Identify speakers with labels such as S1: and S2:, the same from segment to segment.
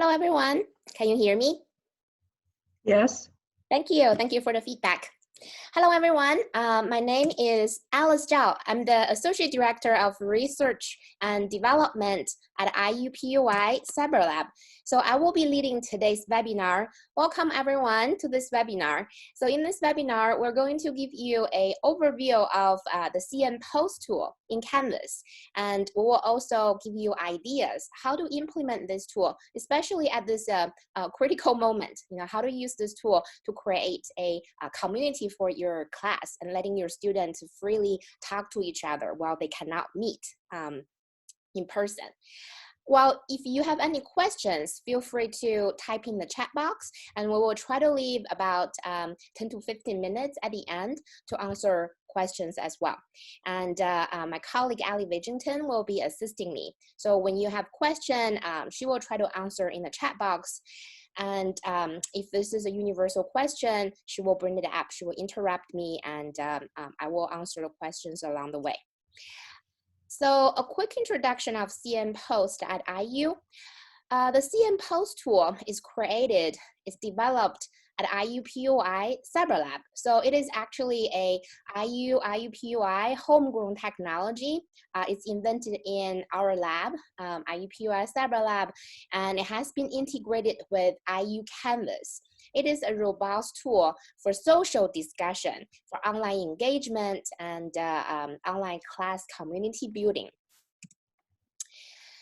S1: Hello, everyone. Can you hear me?
S2: Yes.
S1: Thank you. Thank you for the feedback. Hello, everyone. My name is Alice Zhao. I'm the Associate Director of Research and Development at IUPUI CyberLab. So I will be leading today's webinar. Welcome, everyone, to this webinar. So in this webinar, we're going to give you an overview of the CN Post tool in Canvas. And we will also give you ideas how to implement this tool, especially at this critical moment, how to use this tool to create a community for your class and letting your students freely talk to each other while they cannot meet in person. Well, if you have any questions, feel free to type in the chat box, and we will try to leave about 10 to 15 minutes at the end to answer questions as well. And my colleague, Ali Vigington, will be assisting me. So when you have question, she will try to answer in the chat box. And if this is a universal question, she will bring it up, she will interrupt me, and I will answer the questions along the way. So a quick introduction of CN Post at IU. The CN Post tool is developed at IUPUI CyberLab. So it is actually a IUPUI homegrown technology. It's invented in our lab, IUPUI CyberLab, and it has been integrated with IU Canvas. It is a robust tool for social discussion, for online engagement, and online class community building.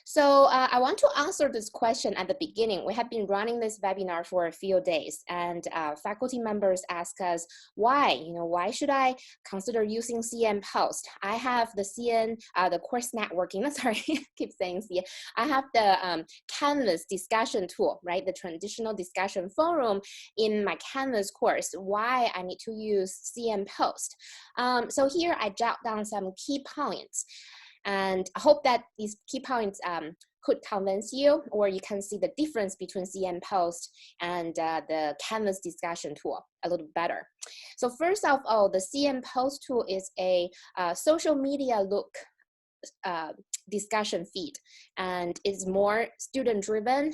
S1: So I want to answer this question at the beginning. We have been running this webinar for a few days, and faculty members ask us, why? Why should I consider using CN Post? I have the the CourseNetworking, sorry, I keep saying CN. I have the Canvas discussion tool, right? The traditional discussion forum in my Canvas course. Why I need to use CN Post? So here I jot down some key points. And I hope that these key points could convince you, or you can see the difference between CN Post and the Canvas discussion tool a little better. So first of all, the CN Post tool is a social media look discussion feed, and it's more student-driven,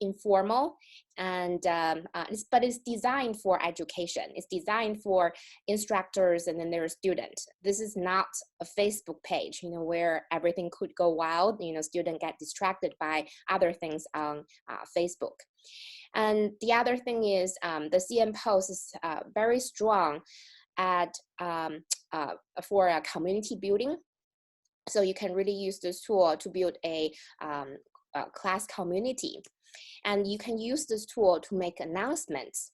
S1: informal, and but it's designed for education. It's designed for instructors and then their students. This is not a Facebook page, where everything could go wild. Students get distracted by other things on Facebook. And the other thing is the CN Post is very strong at for community building. So you can really use this tool to build a class community. And you can use this tool to make announcements,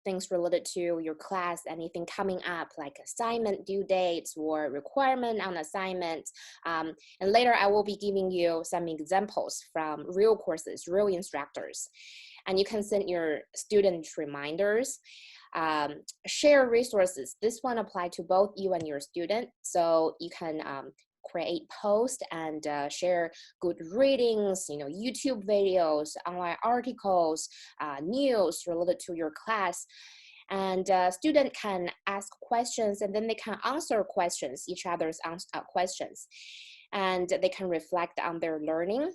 S1: things related to your class, anything coming up like assignment due dates or requirement on assignments. And later I will be giving you some examples from real courses, real instructors. And you can send your students reminders. Share resources. This one applies to both you and your student. So you can create posts and share good readings, YouTube videos, online articles, news related to your class. And student can ask questions, and then they can answer questions, each other's questions. And they can reflect on their learning.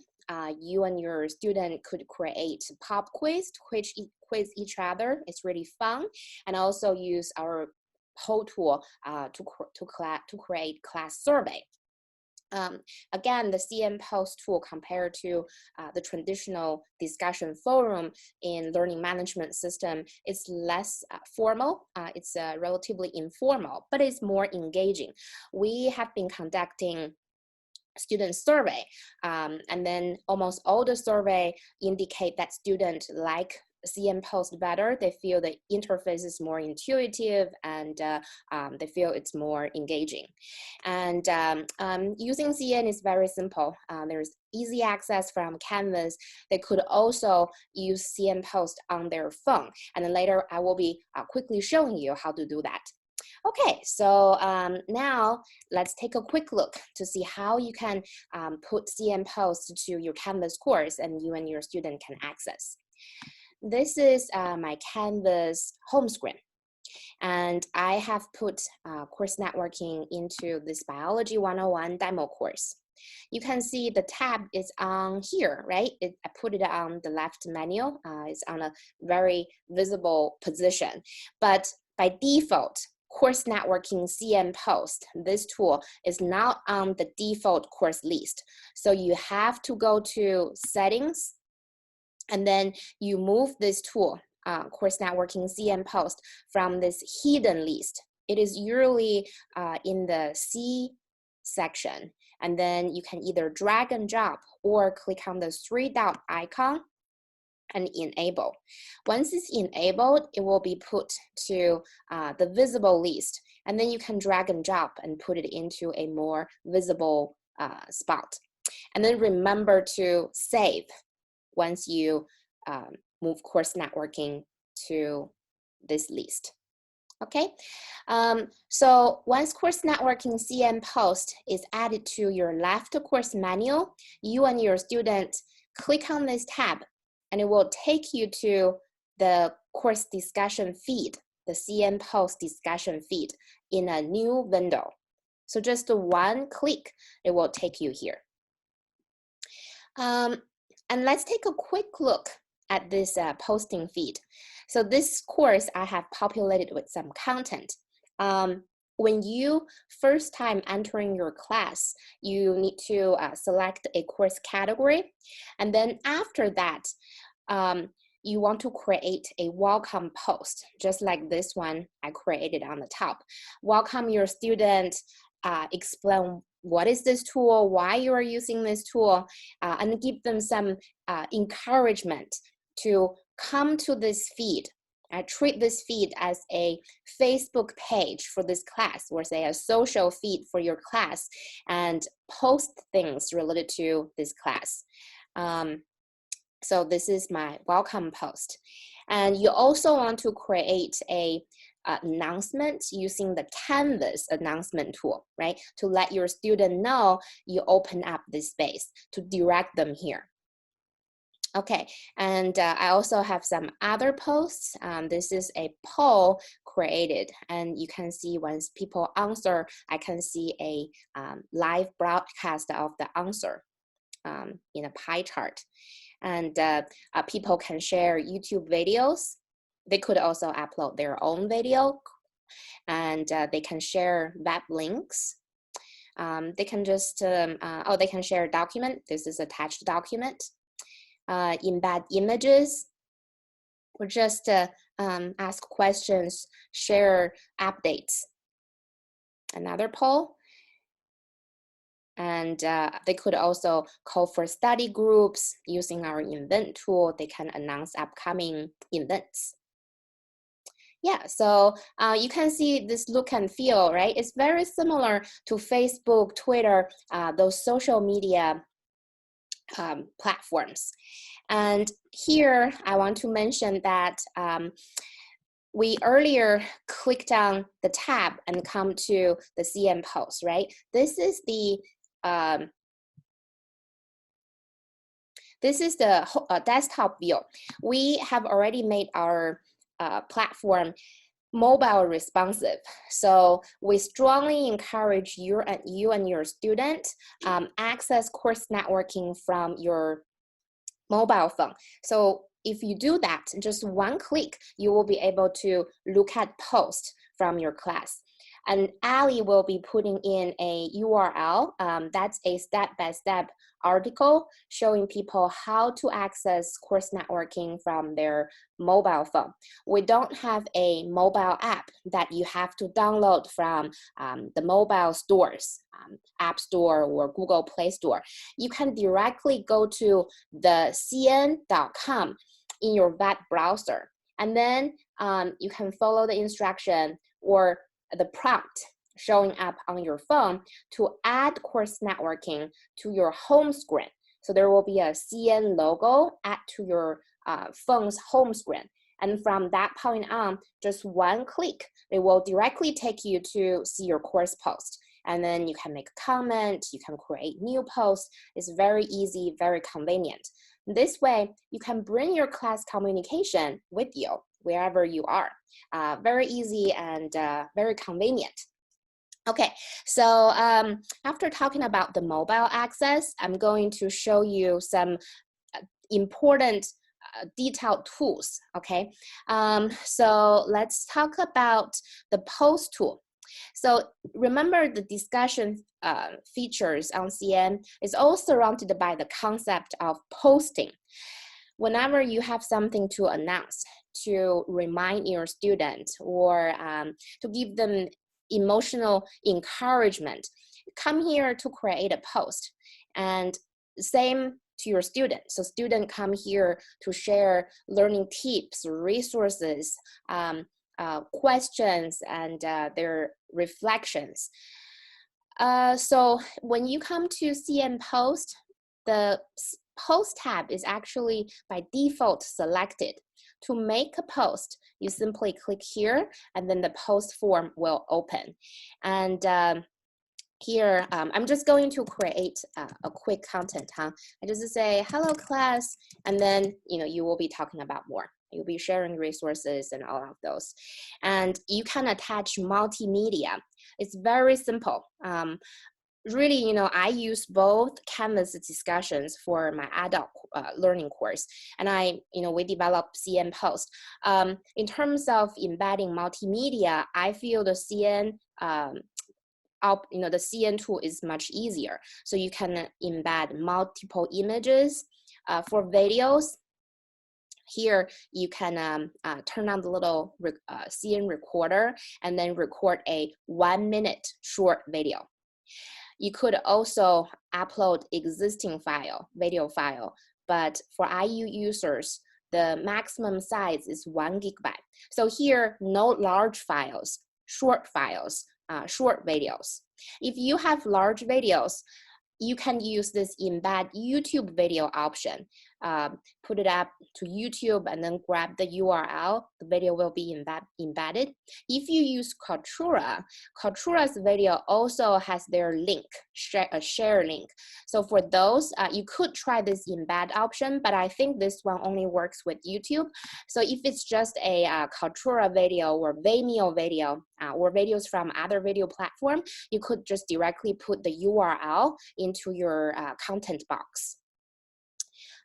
S1: You and your student could create pop quiz to quiz each other. It's really fun. And also use our whole tool to create class survey. Again, the CN Post tool compared to the traditional discussion forum in learning management system, it's less formal. It's relatively informal, but it's more engaging. We have been conducting student survey, and then almost all the survey indicate that students like CN Post better. They feel the interface is more intuitive, and they feel it's more engaging. And using CN is very simple. There's easy access from Canvas. They could also use CN Post on their phone. And then later I will be quickly showing you how to do that. Okay, so now let's take a quick look to see how you can put CN Post to your Canvas course and you and your student can access. This is my Canvas home screen. And I have put course networking into this Biology 101 demo course. You can see the tab is on here, right? I put it on the left menu. It's on a very visible position. But by default, Course Networking CM Post, this tool is not on the default course list. So you have to go to Settings, and then you move this tool, Course Networking CM Post, from this hidden list. It is usually in the C section. And then you can either drag and drop or click on the three-dot icon and enable. Once it's enabled, it will be put to the visible list. And then you can drag and drop and put it into a more visible spot. And then remember to save once you move Course Networking to this list. Okay, so once Course Networking CM Post is added to your left course manual, you and your student click on this tab, and it will take you to the course discussion feed, the CM Post discussion feed in a new window. So just one click, it will take you here. And let's take a quick look at this posting feed. So this course I have populated with some content. When you first time entering your class, you need to select a course category. And then after that, you want to create a welcome post, just like this one I created on the top. Welcome your student, explain what is this tool, why you are using this tool, and give them some encouragement to come to this feed. Treat this feed as a Facebook page for this class, or say a social feed for your class, and post things related to this class. So this is my welcome post. And you also want to create a announcement using the Canvas announcement tool, right? To let your student know you open up this space, to direct them here. Okay, and I also have some other posts. This is a poll created, and you can see once people answer, I can see a live broadcast of the answer in a pie chart. And people can share YouTube videos. They could also upload their own video, and they can share web links. They can just, they can share a document. This is attached document. Embed images, or just ask questions, share updates. Another poll. And they could also call for study groups using our event tool. They can announce upcoming events. Yeah, so you can see this look and feel, right? It's very similar to Facebook, Twitter, those social media platforms. And here I want to mention that we earlier clicked on the tab and come to the CM Post, right? This is the desktop view. We have already made our platform mobile responsive. So we strongly encourage you and your student access course networking from your mobile phone. So if you do that, just one click, you will be able to look at posts from your class. And Ali will be putting in a URL. That's a step-by-step article showing people how to access course networking from their mobile phone. We don't have a mobile app that you have to download from the mobile stores, App Store or Google Play Store. You can directly go to the cn.com in your web browser. And then you can follow the instruction or the prompt showing up on your phone to add course networking to your home screen. So there will be a CN logo add to your phone's home screen. And from that point on, just one click, it will directly take you to see your course post. And then you can make a comment, you can create new posts. It's very easy, very convenient. This way, you can bring your class communication with you wherever you are. Very easy and very convenient. Okay, so after talking about the mobile access, I'm going to show you some important detailed tools, okay? So let's talk about the post tool. So remember the discussion features on CN is all surrounded by the concept of posting. Whenever you have something to announce, to remind your student or to give them emotional encouragement, come here to create a post. And same to your student. So student come here to share learning tips, resources, questions, and their reflections. So when you come to CN Post, the Post tab is actually by default selected. To make a post, you simply click here, and then the post form will open. And here, I'm just going to create a quick content, huh? I just say, hello class, and then, you will be talking about more. You'll be sharing resources and all of those. And you can attach multimedia. It's very simple. Really, I use both Canvas discussions for my adult learning course, and we developed CN Post. In terms of embedding multimedia, I feel the CN the CN tool is much easier. So you can embed multiple images for videos. Here, you can turn on the little CN recorder and then record a 1-minute short video. You could also upload existing video file, but for IU users, the maximum size is 1 GB. So here, no large files, short files, short videos. If you have large videos, you can use this embed YouTube video option. Put it up to YouTube and then grab the URL. The video will be embedded. If you use Kaltura's video also has their link, a share link. So for those, you could try this embed option, but I think this one only works with YouTube. So if it's just a Kaltura video or Vimeo video or videos from other video platform, you could just directly put the URL into your content box.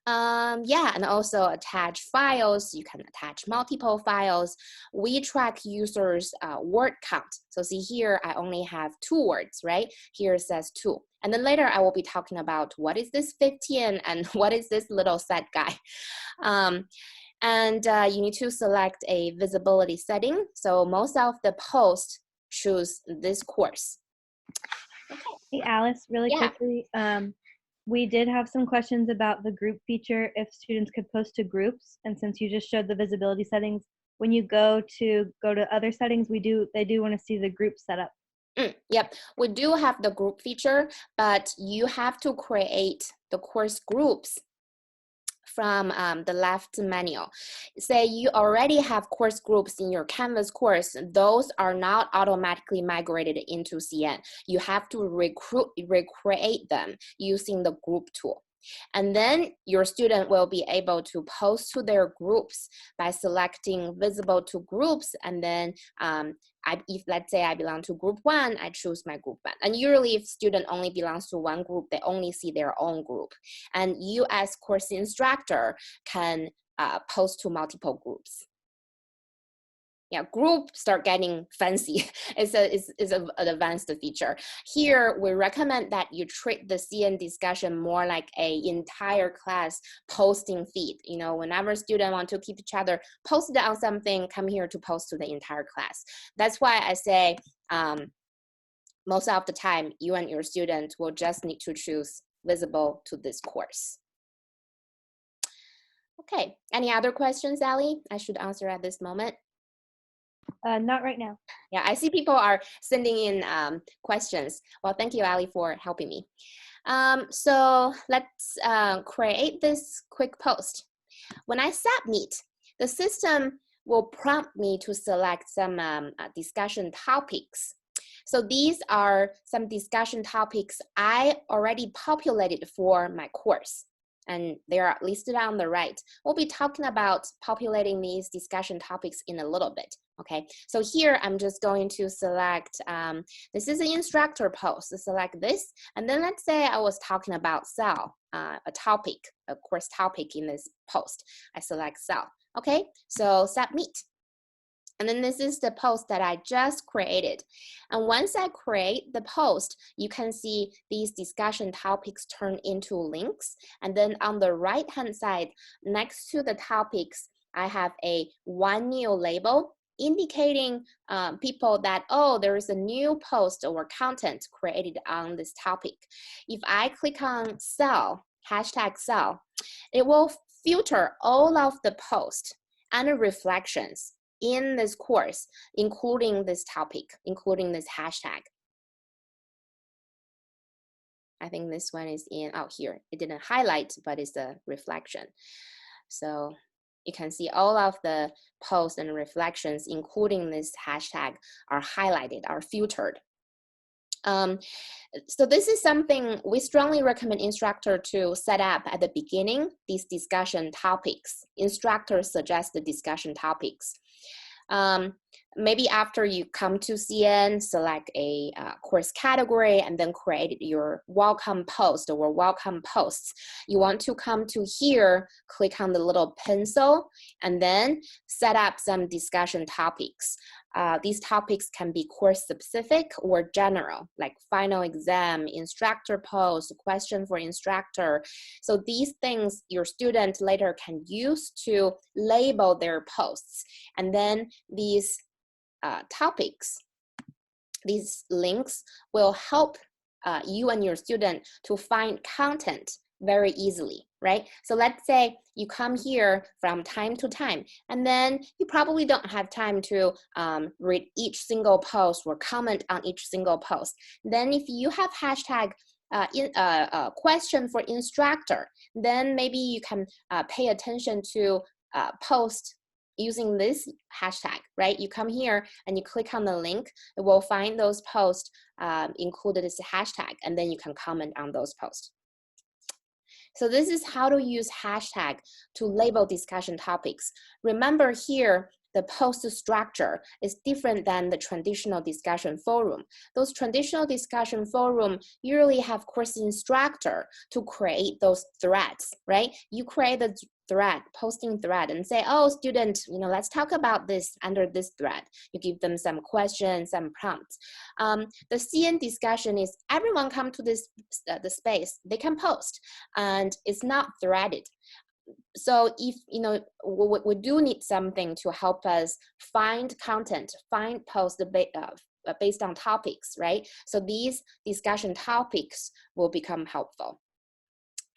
S1: Yeah, and also attach files. You can attach multiple files. We track users' word count. So see here, I only have 2 words, right? Here it says 2. And then later I will be talking about what is this 15 and what is this little set guy. And you need to select a visibility setting. So most of the posts choose this course.
S3: Hey, Alice, really
S1: Yeah.
S3: quickly, we did have some questions about the group feature, if students could post to groups. And since you just showed the visibility settings, when you go to other settings, they do want to see the group setup.
S1: Yep, we do have the group feature, but you have to create the course groups from the left menu. Say you already have course groups in your Canvas course, those are not automatically migrated into CN. You have to recreate them using the group tool. And then your student will be able to post to their groups by selecting visible to groups. And then if let's say I belong to group 1, I choose my group 1. And usually if student only belongs to one group, they only see their own group. And you as course instructor can post to multiple groups. Yeah, group start getting fancy. It's an advanced feature. Here, we recommend that you treat the CN discussion more like a entire class posting feed. Whenever students want to keep each other posted on something, come here to post to the entire class. That's why I say most of the time, you and your student will just need to choose visible to this course. Okay, any other questions, Ali? I should answer at this moment.
S3: Not right now.
S1: Yeah, I see people are sending in questions. Well, thank you, Ali, for helping me. So let's create this quick post. When I submit, the system will prompt me to select some discussion topics. So these are some discussion topics I already populated for my course, and they are listed on the right. We'll be talking about populating these discussion topics in a little bit. Okay, so here I'm just going to select, this is an instructor post, select this, and then let's say I was talking about cell, a topic, a course topic in this post. I select cell, okay, so submit. And then this is the post that I just created. And once I create the post, you can see these discussion topics turn into links. And then on the right-hand side, next to the topics, I have a one new label indicating people that, oh, there is a new post or content created on this topic. If I click on cell, hashtag cell, it will filter all of the posts and reflections in this course, including this topic, including this hashtag. I think this one is in, oh, here. It didn't highlight, but it's a reflection. So you can see all of the posts and reflections, including this hashtag, are highlighted, are filtered. So this is something we strongly recommend instructor to set up at the beginning, these discussion topics. Instructors suggest the discussion topics. Maybe after you come to CN, select a course category and then create your welcome post or welcome posts. You want to come to here, click on the little pencil, and then set up some discussion topics. These topics can be course specific or general, like final exam, instructor post, question for instructor. So these things your student later can use to label their posts. And then these topics, these links will help you and your student to find content very easily, right? So let's say you come here from time to time, and then you probably don't have time to read each single post or comment on each single post. Then if you have hashtag question for instructor, then maybe you can pay attention to post using this hashtag, right? You come here and you click on the link, it will find those posts included as a hashtag, and then you can comment on those posts. So this is how to use hashtag to label discussion topics. Remember here, the post structure is different than the traditional discussion forum. Those traditional discussion forum usually have course instructor to create those threads, right? You create the thread, posting thread, and say, oh, student, let's talk about this under this thread. You give them some questions, some prompts. The CN discussion is everyone come to this the space, they can post, and it's not threaded. So if, we do need something to help us find content, find posts based on topics, right? So these discussion topics will become helpful.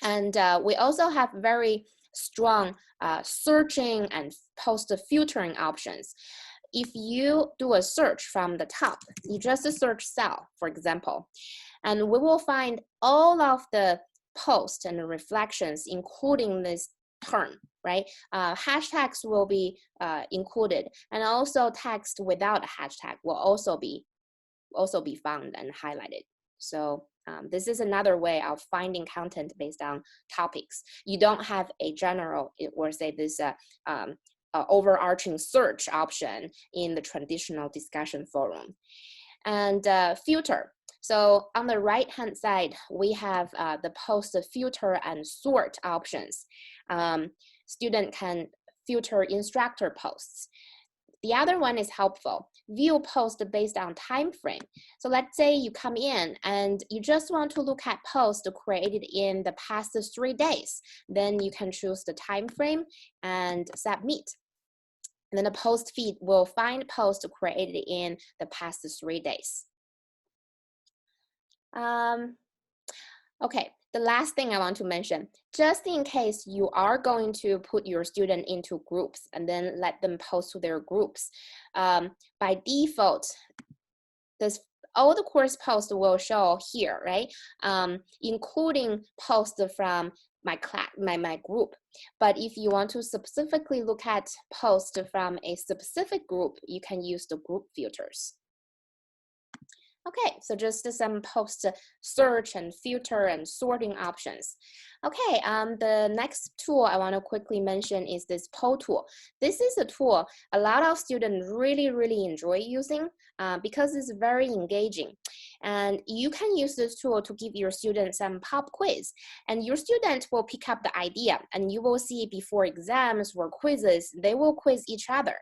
S1: And we also have very strong searching and post filtering options. If you do a search from the top, you just search cell, for example, and we will find all of the posts and reflections, including this term, right? Hashtags will be included, and also text without a hashtag will also be found and highlighted. So this is another way of finding content based on topics. You don't have a general, or say this overarching search option in the traditional discussion forum. And filter. So on the right-hand side, we have the post filter and sort options. Student can filter instructor posts. The other one is helpful. View post based on time frame. So let's say you come in and you just want to look at posts created in the past 3 days. Then you can choose the time frame and submit. And then the post feed will find posts created in the past 3 days. Okay, the last thing I want to mention, just in case you are going to put your student into groups and then let them post to their groups, by default, all the course posts will show here, right? Including posts from my class, my group. But if you want to specifically look at posts from a specific group, you can use the group filters. Okay, so just some post search and filter and sorting options. Okay, the next tool I want to quickly mention is this poll tool. This is a tool a lot of students really enjoy using because it's very engaging. And you can use this tool to give your students some pop quiz. And your student will pick up the idea, and you will see before exams or quizzes, they will quiz each other.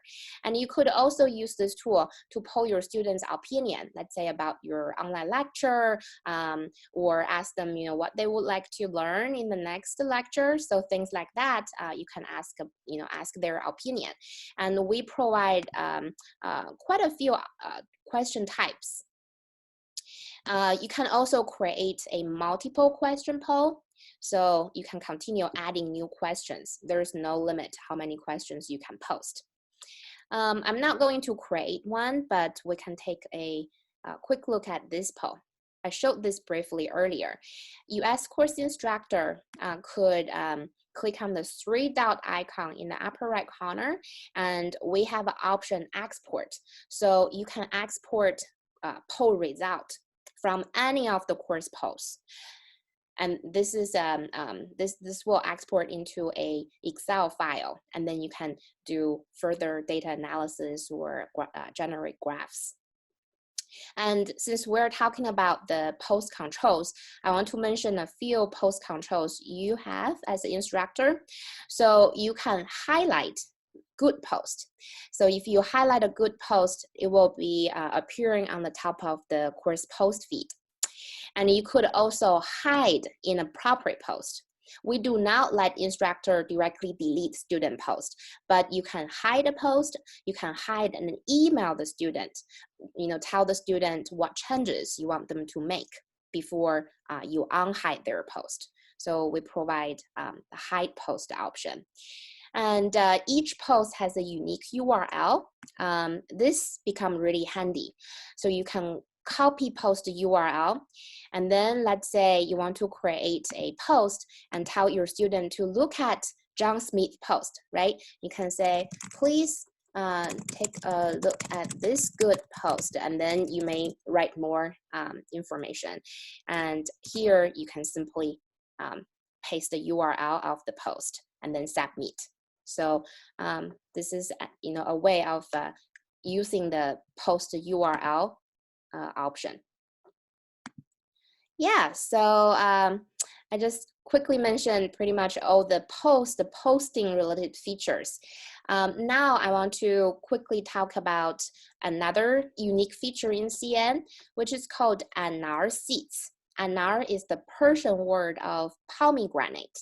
S1: And you could also use this tool to poll your students' opinion, let's say about your online lecture, or ask them, what they would like to learn in the next lecture. So things like that, you can ask, ask their opinion. And we provide quite a few question types. You can also create a multiple question poll. So you can continue adding new questions. There's no limit how many questions you can post. I'm not going to create one, but we can take a quick look at this poll. I showed this briefly earlier. You as course instructor could click on the 3-dot icon in the upper right corner, and we have an option export. So you can export poll result from any of the course polls. And this is this will export into a Excel file, and then you can do further data analysis or generate graphs. And since we're talking about the post controls, I want to mention a few post controls you have as an instructor. So you can highlight good post. So if you highlight a good post, it will be appearing on the top of the course post feed. And you could also hide inappropriate post. We do not let instructor directly delete student post, but you can hide a post, you can hide and email the student, tell the student what changes you want them to make before you unhide their post. So we provide the hide post option. And each post has a unique URL. This becomes really handy. So you can copy post URL, and then let's say you want to create a post and tell your student to look at John Smith post, right? You can say, please take a look at this good post, and then you may write more information. And here you can simply paste the URL of the post and then submit. So this is a way of using the post URL option. Yeah, so I just quickly mentioned pretty much all the posting related features. Now I want to quickly talk about another unique feature in CN, which is called anar seats. Anar is the Persian word of pomegranate,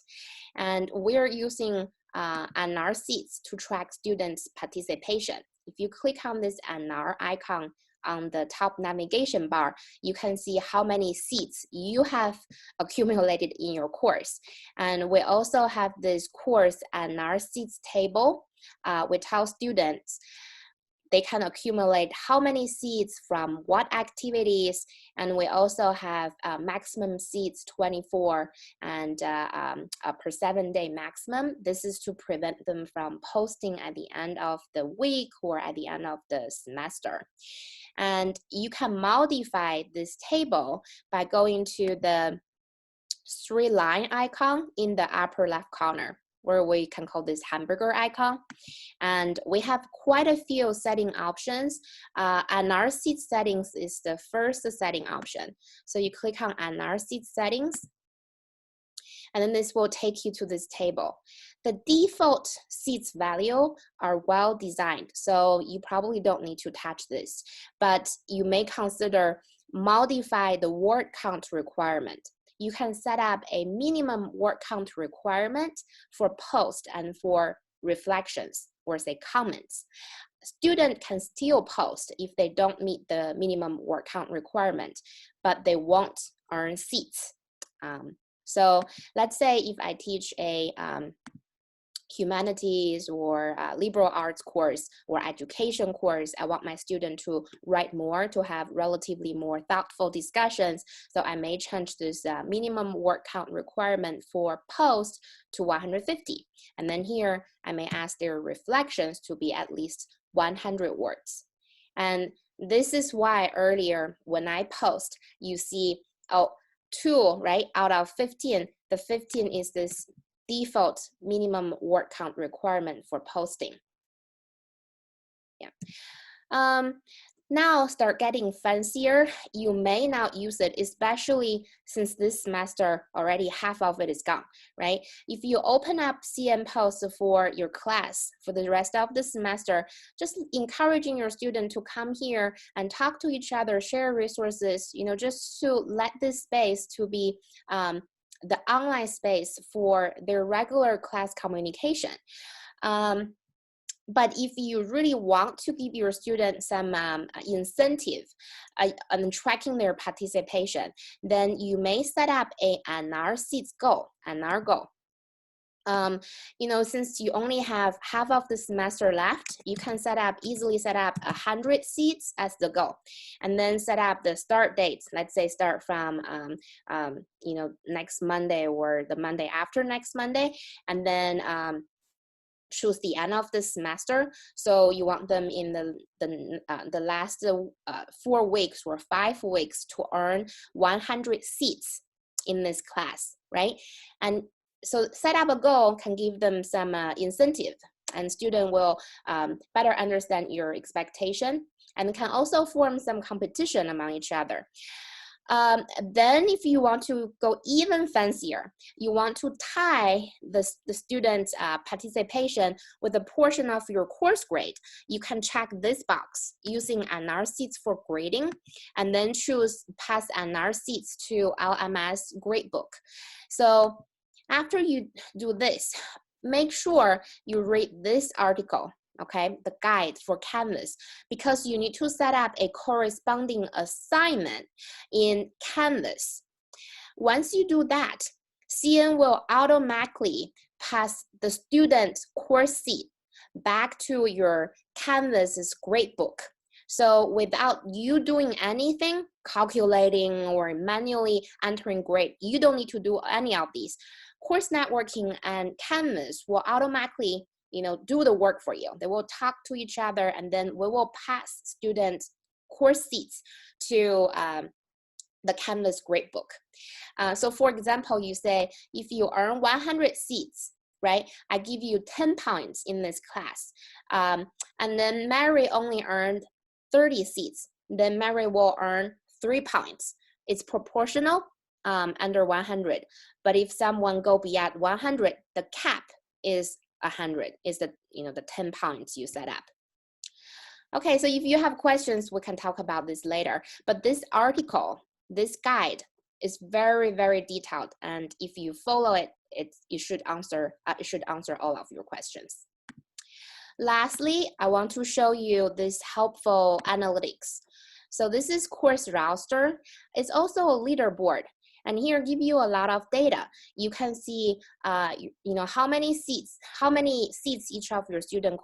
S1: and we're using anar seats to track students' participation. If you click on this anar icon on the top navigation bar, you can see how many seats you have accumulated in your course. And we also have this course anar seats table. We tell students they can accumulate how many seats from what activities, and we also have maximum seats 24 and per 7-day maximum. This is to prevent them from posting at the end of the week or at the end of the semester. And you can modify this table by going to the 3-line icon in the upper left corner, where we can call this hamburger icon. And we have quite a few setting options. Anar seat settings is the first setting option. So you click on anar seat settings, and then this will take you to this table. The default seats value are well designed, so you probably don't need to touch this, but you may consider modify the word count requirement. You can set up a minimum word count requirement for post and for reflections, or say comments. Student can still post if they don't meet the minimum word count requirement, but they won't earn seats. So let's say if I teach a humanities or liberal arts course or education course, I want my student to write more, to have relatively more thoughtful discussions. So I may change this minimum word count requirement for post to 150. And then here I may ask their reflections to be at least 100 words. And This is why earlier when I post, you see, oh, 2, right, out of 15, the 15 is this default minimum word count requirement for posting. Yeah. Now start getting fancier. You may not use it, especially since this semester already half of it is gone, right? If you open up CM Post for your class for the rest of the semester, just encouraging your student to come here and talk to each other, share resources, you know, just to let this space to be the online space for their regular class communication. But if you really want to give your students some incentive on tracking their participation, then you may set up a NR seats goal, NR goal. You know, since you only have half of the semester left, you can easily set up 100 seats as the goal, and then set up the start dates. Let's say start from you know, next Monday or the Monday after next Monday, and then choose the end of the semester. So you want them in the last 4 weeks or 5 weeks to earn 100 seats in this class, right? And so set up a goal can give them some incentive, and student will better understand your expectation, and can also form some competition among each other. Then if you want to go even fancier, you want to tie the student's participation with a portion of your course grade, you can check this box using NR seats for grading, and then choose pass NR seats to LMS gradebook. So after you do this, make sure you read this article, okay, the guide for Canvas, because you need to set up a corresponding assignment in Canvas. Once you do that, CN will automatically pass the student's course seat back to your Canvas's gradebook. So without you doing anything, calculating or manually entering grade, you don't need to do any of these. CourseNetworking and Canvas will automatically, you know, do the work for you. They will talk to each other, and then we will pass students' course seats to the Canvas gradebook. So for example, you say, if you earn 100 seats, right, I give you 10 points in this class. And then Mary only earned 30 seats. Then Mary will earn 3 points. It's proportional under 100. But if someone go beyond 100, the cap is 100, is the, you know, the 10 points you set up. Okay, so if you have questions, we can talk about this later. But this article, this guide is very, very detailed, and if you follow it, it should answer all of your questions. Lastly, I want to show you this helpful analytics. So this is course roster. It's also a leaderboard. And here give you a lot of data. You can see, you know, how many seats each of your students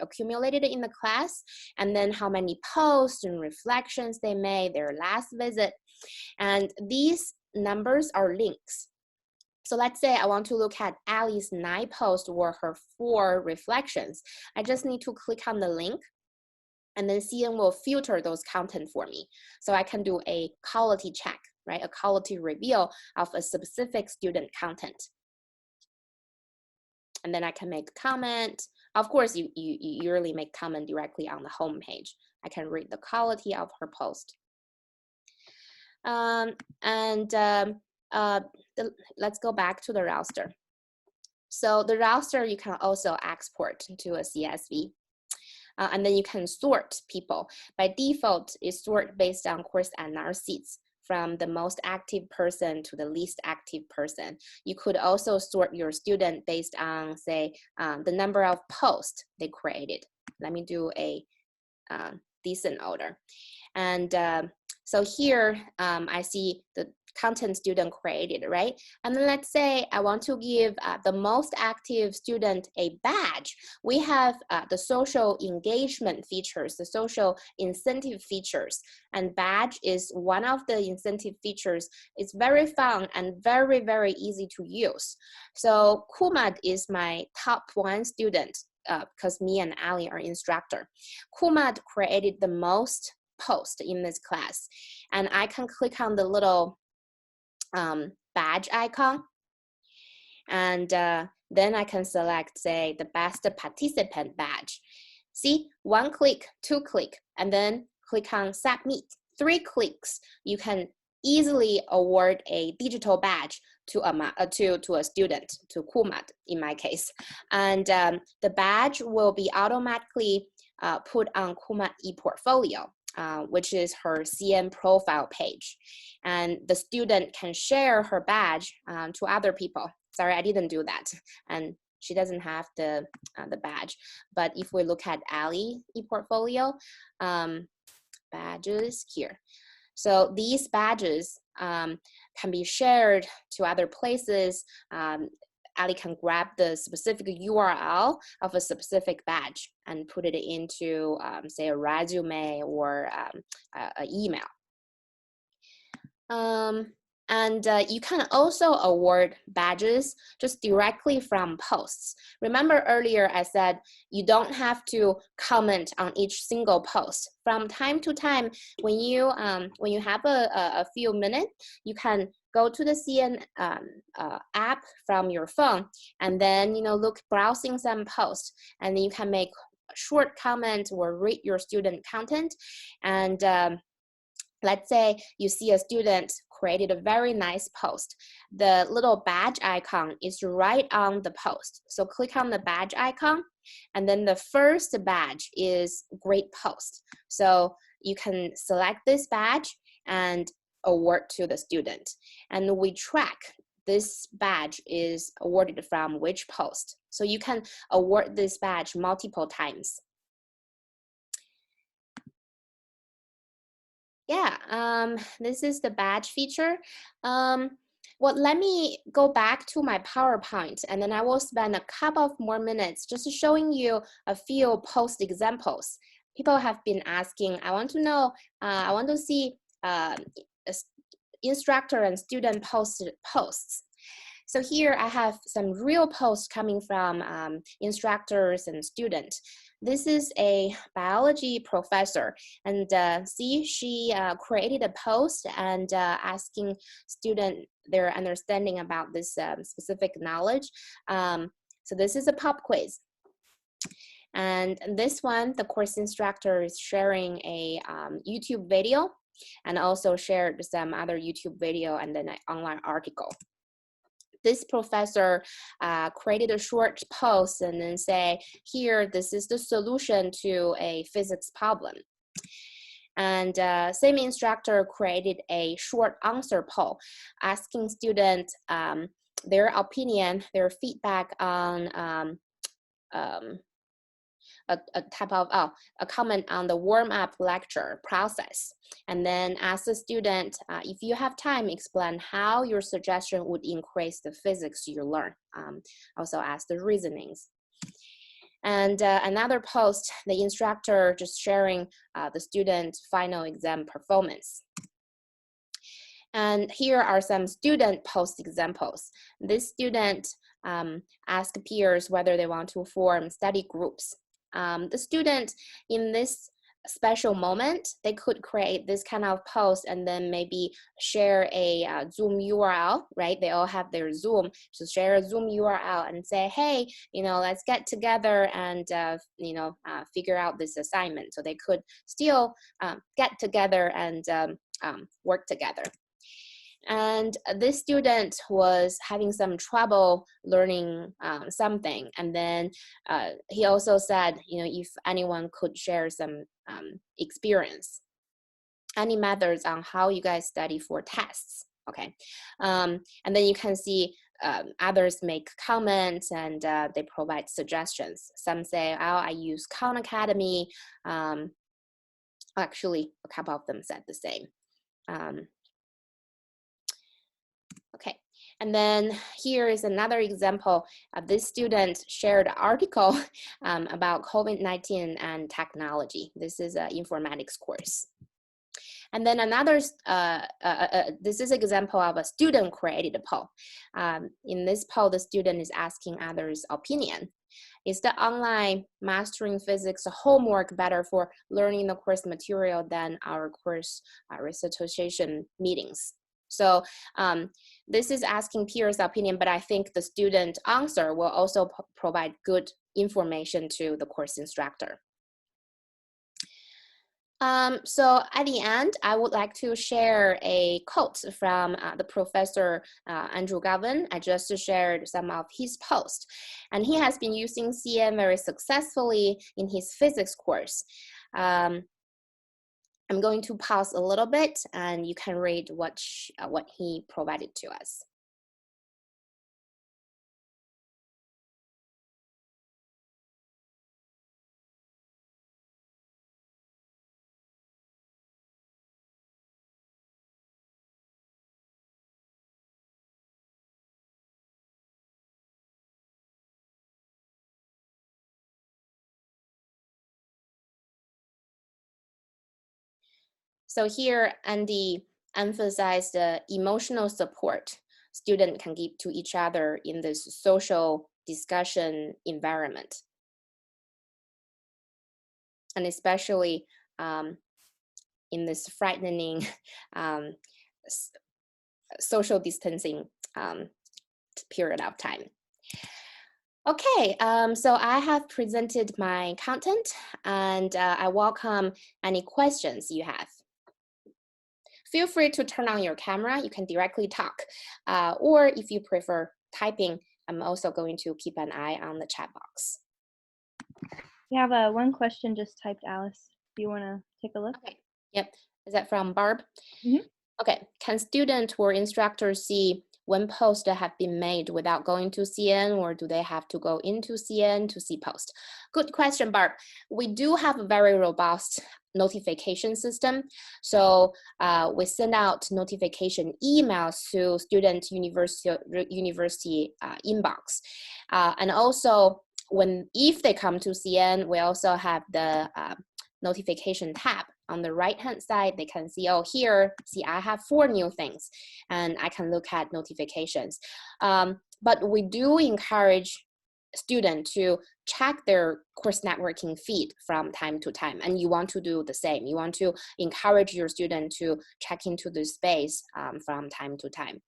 S1: accumulated in the class, and then how many posts and reflections they made, their last visit. And these numbers are links. So let's say I want to look at Allie's 9 posts or her 4 reflections. I just need to click on the link, and then CN will filter those content for me. So I can do a quality check, right? A quality review of a specific student content. And then I can make a comment. Of course, you usually make comment directly on the home page. I can read the quality of her post. Let's go back to the roster. So the roster you can also export to a CSV. And then you can sort people. By default, it sorts based on course NR seats, from the most active person to the least active person. You could also sort your student based on, say, the number of posts they created. Let me do a decent order. And so here I see the content student created, right? And then let's say I want to give the most active student a badge. We have the social engagement features, the social incentive features, and badge is one of the incentive features. It's very fun and very, very easy to use. So Kumad is my top 1 student because me and Ali are instructor. Kumad created the most post in this class. And I can click on the little badge icon. And then I can select, say, the best participant badge. See, 1 click, 2 click, and then click on submit. 3 clicks, you can easily award a digital badge to a student, to Kumat in my case. And the badge will be automatically put on Kumat ePortfolio, which is her CN profile page. And the student can share her badge to other people. Sorry, I didn't do that. And she doesn't have the badge. But if we look at Ali ePortfolio, badges here. So these badges can be shared to other places. Ali can grab the specific URL of a specific badge and put it into, say, a resume or an email. And you can also award badges just directly from posts. Remember earlier I said you don't have to comment on each single post. From time to time, when you have a few minutes, you can go to the CN app from your phone, and then browsing some posts, and then you can make a short comment or read your student content. And let's say you see a student created a very nice post. The little badge icon is right on the post. So click on the badge icon, and then the first badge is great post. So you can select this badge and award to the student. And we track this badge is awarded from which post. So you can award this badge multiple times. Yeah, this is the badge feature. Well, let me go back to my PowerPoint, and then I will spend a couple of more minutes just showing you a few post examples. People have been asking, I want to know, I want to see instructor and student posted posts. So here I have some real posts coming from instructors and students. This is a biology professor, and see, she created a post and asking students their understanding about this specific knowledge. So this is a pop quiz. And this one, the course instructor is sharing a YouTube video, and also shared some other YouTube video and then an online article. This professor created a short post and then say, here, this is the solution to a physics problem. And same instructor created a short answer poll, asking students their opinion, their feedback on a comment on the warm-up lecture process. And then ask the student, if you have time, explain how your suggestion would increase the physics you learn. Also ask the reasonings. And another post, the instructor just sharing the student's final exam performance. And here are some student post examples. This student asked peers whether they want to form study groups. The student in this special moment, they could create this kind of post and then maybe share a Zoom URL, right? They all have their Zoom, so share a Zoom URL and say, hey, let's get together and, figure out this assignment. So they could still get together and work together. And this student was having some trouble learning something. And then he also said, if anyone could share some experience, any methods on how you guys study for tests, okay? And then you can see others make comments and they provide suggestions. Some say, oh, I use Khan Academy. Actually, a couple of them said the same. Okay, and then here is another example of this student shared an article about COVID-19 and technology. This is an informatics course. And then another, this is an example of a student created a poll. In this poll, the student is asking others' opinion. Is the online mastering physics homework better for learning the course material than our course recitation meetings? So this is asking peers' opinion, but I think the student answer will also provide good information to the course instructor. So at the end, I would like to share a quote from the professor Andrew Govan. I just shared some of his posts, and he has been using CN very successfully in his physics course. I'm going to pause a little bit, and you can read what he provided to us. So here, Andy emphasized the emotional support students can give to each other in this social discussion environment. And especially in this frightening social distancing period of time. Okay, so I have presented my content, and I welcome any questions you have. Feel free to turn on your camera. You can directly talk, or if you prefer typing, I'm also going to keep an eye on the chat box.
S3: We have one question just typed, Alice. Do you want to take a look?
S1: Okay. Yep. Is that from Barb?
S3: Mm-hmm.
S1: Okay. Can students or instructors see when posts have been made without going to CN, or do they have to go into CN to see post? Good question, Barb. We do have a very robust notification system. So we send out notification emails to student university inbox. And also, if they come to CN, we also have the notification tab. On the right-hand side, they can see, oh, here, see, I have 4 new things, and I can look at notifications. But we do encourage students to check their course networking feed from time to time, and you want to do the same. You want to encourage your student to check into the space from time to time.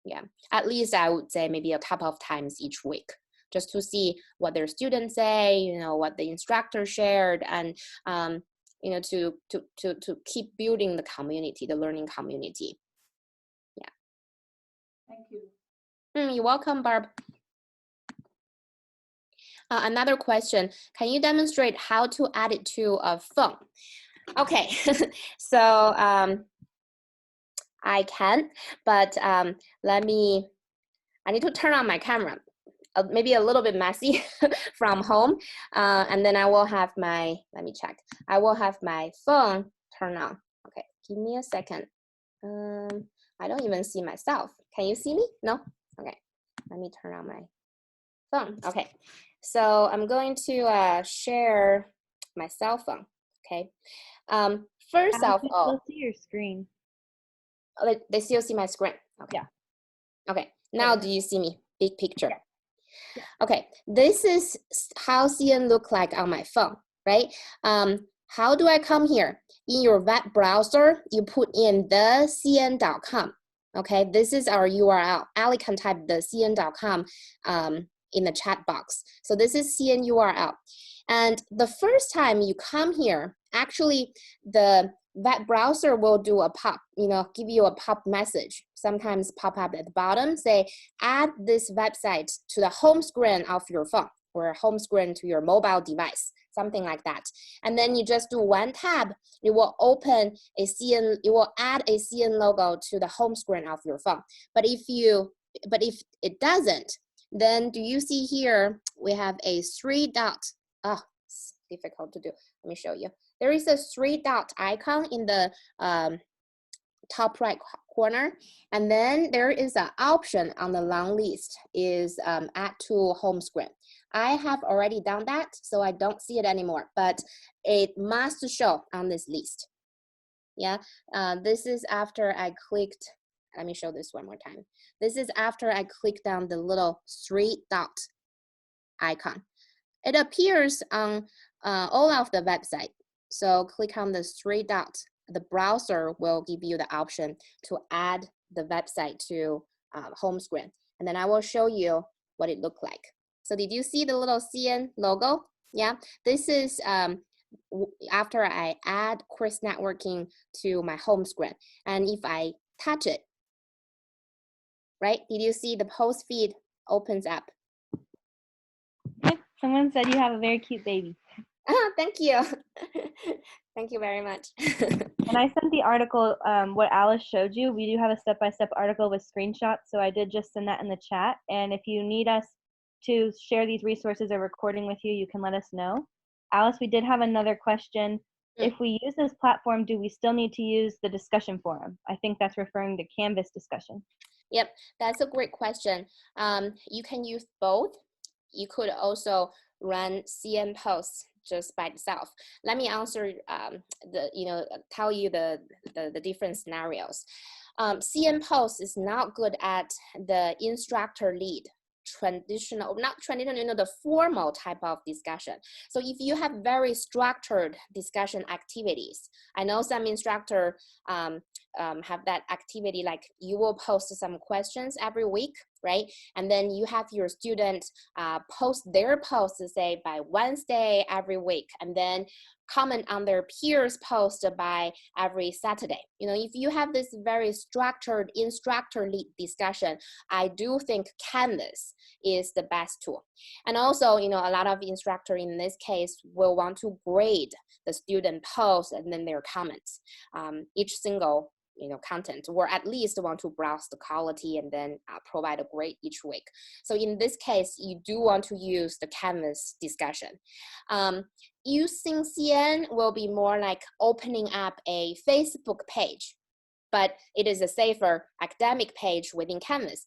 S1: Yeah, at least I would say maybe a couple of times each week, just to see what their students say, you know, what the instructor shared, and you know, to keep building the community, the learning community. Yeah.
S2: Thank you.
S1: You're welcome, Barb. Another question, can you demonstrate how to add it to a phone? Okay, so I can, but I need to turn on my camera. Maybe a little bit messy from home. And then I will have my, let me check. I will have my phone turn on. Okay, give me a second. I don't even see myself. Can you see me? No? Okay, let me turn on my phone. Okay, so I'm going to share my cell phone, okay? First of all.
S3: Let's see your screen.
S1: They still see my screen? Okay.
S3: Yeah.
S1: Okay, now do you see me? Big picture.
S3: Yeah. Yeah.
S1: Okay, this is how CN look like on my phone, right? How do I come here? In your web browser, you put in thecn.com. Okay, this is our URL. Ali can type thecn.com in the chat box. So this is CN URL. And the first time you come here, actually the web browser will do a pop, you know, give you a pop message, sometimes pop up at the bottom, say, add this website to the home screen of your phone or home screen to your mobile device, something like that. And then you just do one tab, it will open a CN, it will add a CN logo to the home screen of your phone. But if it doesn't, then do you see here, we have a 3 dot, it's difficult to do, let me show you. There is a 3 dot icon in the top right corner, and then there is an option on the long list is add to home screen. I have already done that, so I don't see it anymore, but it must show on this list. Yeah, this is after I clicked, let me show this one more time. This is after I clicked on the little 3 dot icon. It appears on all of the website. So click on the three dots. The browser will give you the option to add the website to home screen. And then I will show you what it looked like. So did you see the little CN logo? Yeah, this is after I add CourseNetworking to my home screen. And if I touch it, right, did you see the post feed opens up?
S3: Yep, someone said you have a very cute baby.
S1: Oh, thank you. Thank you very much.
S3: And I sent the article, what Alice showed you. We do have a step-by-step article with screenshots, so I did just send that in the chat. And if you need us to share these resources or recording with you, you can let us know. Alice, we did have another question. If we use this platform, do we still need to use the discussion forum? I think that's referring to Canvas discussion.
S1: Yep, that's a great question. You can use both. You could also run CM posts just by itself. Let me answer tell you the different scenarios. CM posts is not good at the instructor lead not traditional, the formal type of discussion. So if you have very structured discussion activities, I know some instructor have that activity, like you will post some questions every week, right? And then you have your students post their posts, say by Wednesday every week, and then comment on their peers' post by every Saturday. If you have this very structured instructor lead discussion, I do think Canvas is the best tool. And also, a lot of instructor in this case will want to grade the student posts and then their comments, each single content, or at least want to browse the quality and then provide a grade each week. So in this case, you do want to use the Canvas discussion. Using CN will be more like opening up a Facebook page, but it is a safer academic page within Canvas.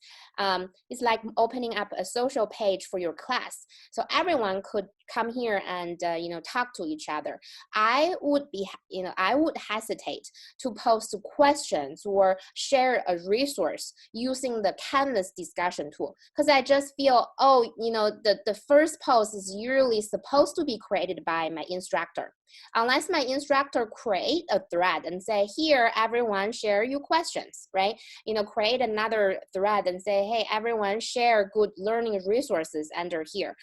S1: It's like opening up a social page for your class. So everyone could come here and talk to each other. I would hesitate to post questions or share a resource using the Canvas discussion tool, because I just feel, the first post is usually supposed to be created by my instructor. Unless my instructor create a thread and say, here, everyone share your questions, right? Create another thread and say, hey, everyone share good learning resources under here.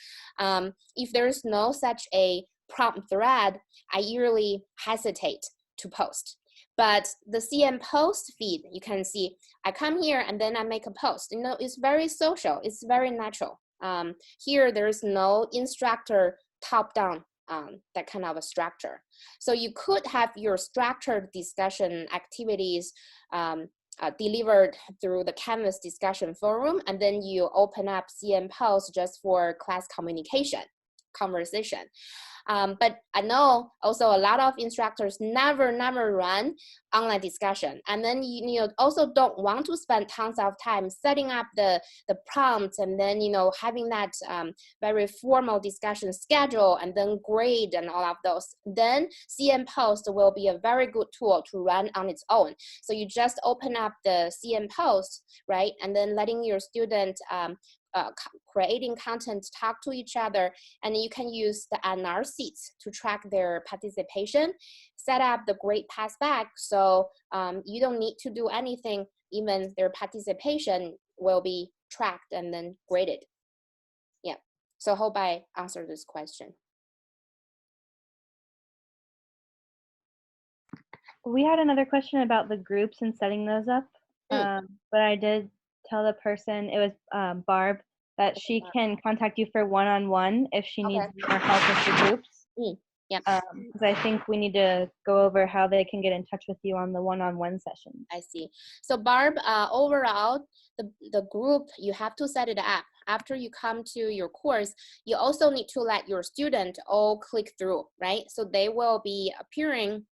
S1: If there's no such a prompt thread, I usually hesitate to post. But the CM post feed, you can see, I come here and then I make a post. It's very social. It's very natural. Here, there's no instructor top-down that kind of a structure. So you could have your structured discussion activities delivered through the Canvas discussion forum, and then you open up CM post just for class conversation. But I know also a lot of instructors never run online discussion. And then you also don't want to spend tons of time setting up the prompts and then having that very formal discussion schedule and then grade and all of those. Then CM post will be a very good tool to run on its own. So you just open up the CM post, right? And then letting your student creating content, talk to each other, and you can use the NR seats to track their participation, set up the grade pass back, so you don't need to do anything, even their participation will be tracked and then graded. Yeah, so hope I answered this question.
S3: We had another question about the groups and setting those up, but I did tell the person, it was Barb, that she can contact you for one-on-one if she needs more help with the groups.
S1: Yeah.
S3: Because I think we need to go over how they can get in touch with you on the one-on-one session.
S1: I see. So Barb, overall, the group, you have to set it up. After you come to your course, you also need to let your student all click through, right? So they will be appearing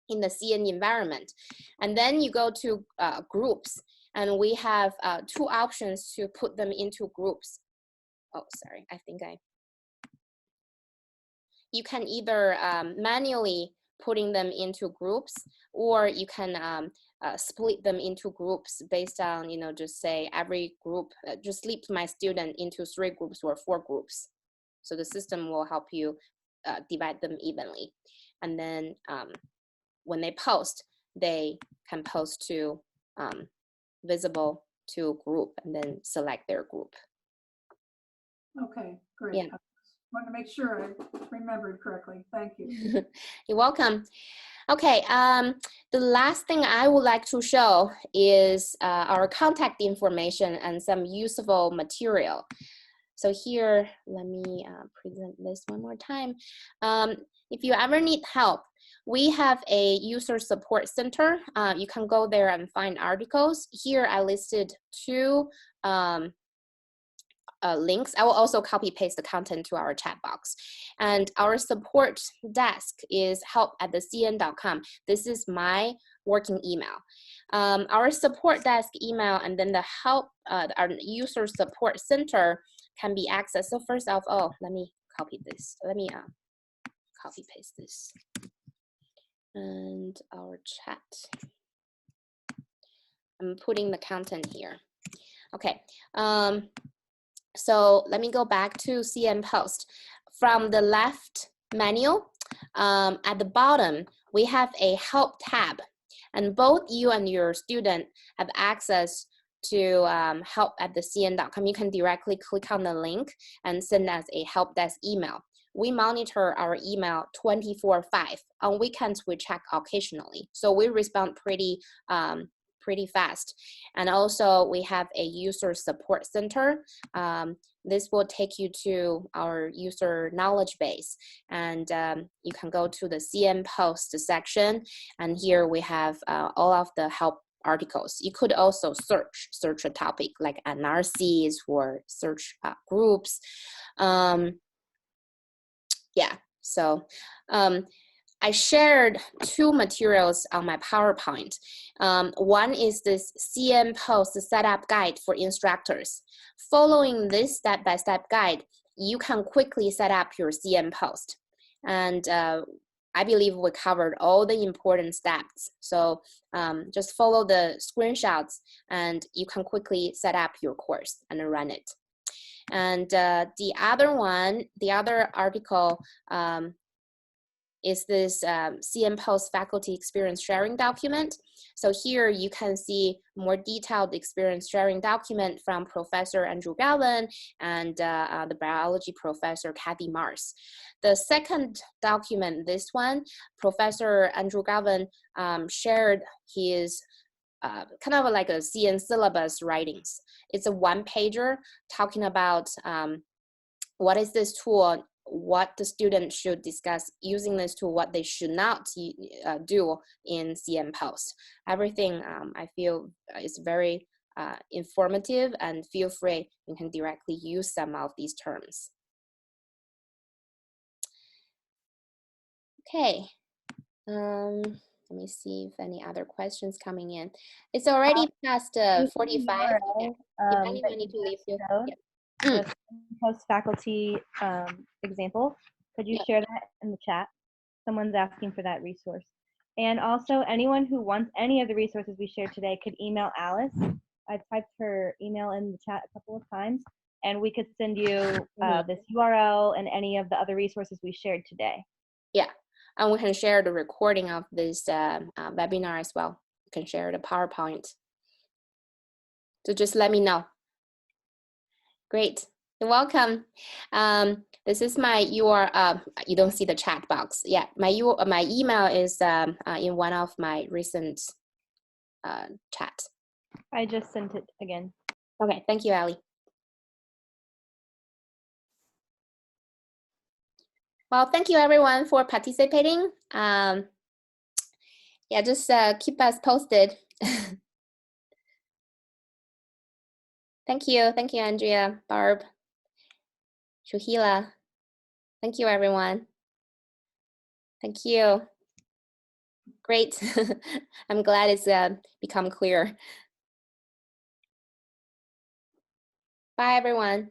S1: in the CN environment. And then you go to groups, and we have two options to put them into groups. Oh, sorry, you can either manually putting them into groups, or you can split them into groups based on, just say every group, just split my student into 3 groups or 4 groups. So the system will help you divide them evenly. And then when they post, they can post to visible to group and then select their group.
S2: Okay, great.
S1: Yeah.
S2: I want to make sure I remembered correctly. Thank you.
S1: You're welcome. Okay, the last thing I would like to show is our contact information and some useful material. So here, let me present this one more time. If you ever need help, we have a user support center. You can go there and find articles. Here I listed two links. I will also copy paste the content to our chat box. And our support desk is help@thecn.com. This is my working email. Our support desk email and then the help, our user support center can be accessed. So first off, oh, let me copy this. Let me copy paste this. And our chat. I'm putting the content here. Okay. So let me go back to CN Post. From the left menu, at the bottom, we have a help tab. And both you and your student have access to help@thecn.com. You can directly click on the link and send us a help desk email. We monitor our email 24/5. On weekends, we check occasionally. So we respond pretty fast. And also we have a user support center. This will take you to our user knowledge base. And you can go to the CN Post section. And here we have all of the help articles. You could also search a topic like NRCs or search groups. Yeah, so I shared two materials on my PowerPoint. One is this CN Post setup guide for instructors. Following this step-by-step guide, you can quickly set up your CN Post. And I believe we covered all the important steps. So just follow the screenshots and you can quickly set up your course and run it. And the other article is this CN Post faculty experience sharing document. So here you can see more detailed experience sharing document from Professor Andrew Galvin and the biology professor Kathy Mars. The second document, this one, Professor Andrew Galvin shared his kind of like a CN syllabus writings. It's a one-pager talking about what is this tool, what the student should discuss using this tool, what they should not do in CN Post. Everything I feel is very informative, and feel free, you can directly use some of these terms. Okay, let me see if any other questions coming in. It's already past 45. Okay. If anyone need to leave, yeah.
S3: The Post faculty example. Could you share that in the chat? Someone's asking for that resource. And also, anyone who wants any of the resources we shared today could email Alice. I typed her email in the chat a couple of times, and we could send you this URL and any of the other resources we shared today.
S1: Yeah, and we can share the recording of this webinar as well. You can share the PowerPoint. So just let me know. Great, you're welcome. This is my URL. You don't see the chat box. Yeah, my email is in one of my recent chat.
S3: I just sent it again.
S1: Okay, thank you, Ali. Well, thank you everyone for participating. Yeah, just keep us posted. Thank you, Andrea, Barb, Shuhila. Thank you, everyone. Thank you. Great. I'm glad it's become clear. Bye, everyone.